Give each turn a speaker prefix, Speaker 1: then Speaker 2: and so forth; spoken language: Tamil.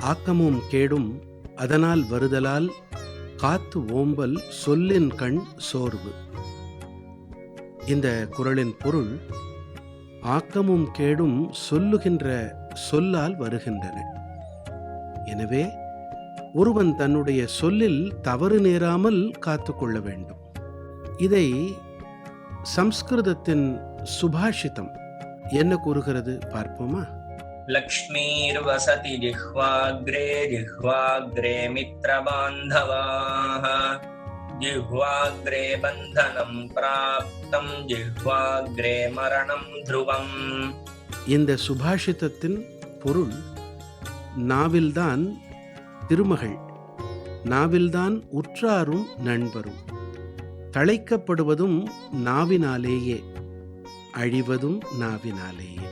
Speaker 1: ஆக்கமும் கேடும் அதனால் வருதலால் காத்து ஓம்பல் சொல்லின் கண் சோர்வு. இந்த குறளின் பொருள், ஆக்கமும் கேடும் சொல்லுகின்ற சொல்லால் வருகின்றன. எனவே ஒருவன் தன்னுடைய சொல்லில் தவறு நேராமல் காத்து கொள்ள வேண்டும். இதை சம்ஸ்கிருதத்தின் சுபாஷிதம் என்ன கூறுகிறது பார்ப்போமா?
Speaker 2: லக்ஷ்மீர்வசதி ஜிஹ்வாக்ரே ஜிஹ்வாக்ரே மித்ரபாந்தவாः ஜிஹ்வாக்ரே பந்தனம் பிராப்தம் ஜிஹ்வாக்ரே மரணம் த்ருவம்.
Speaker 1: இந்த சுபாஷிதத்தின் பொருள், நாவில்தான் திருமகள், நாவில்தான் உற்றாரும் நண்பரும், தழைக்கப்படுவதும் நாவினாலேயே, அழிவதும் நாவினாலேயே.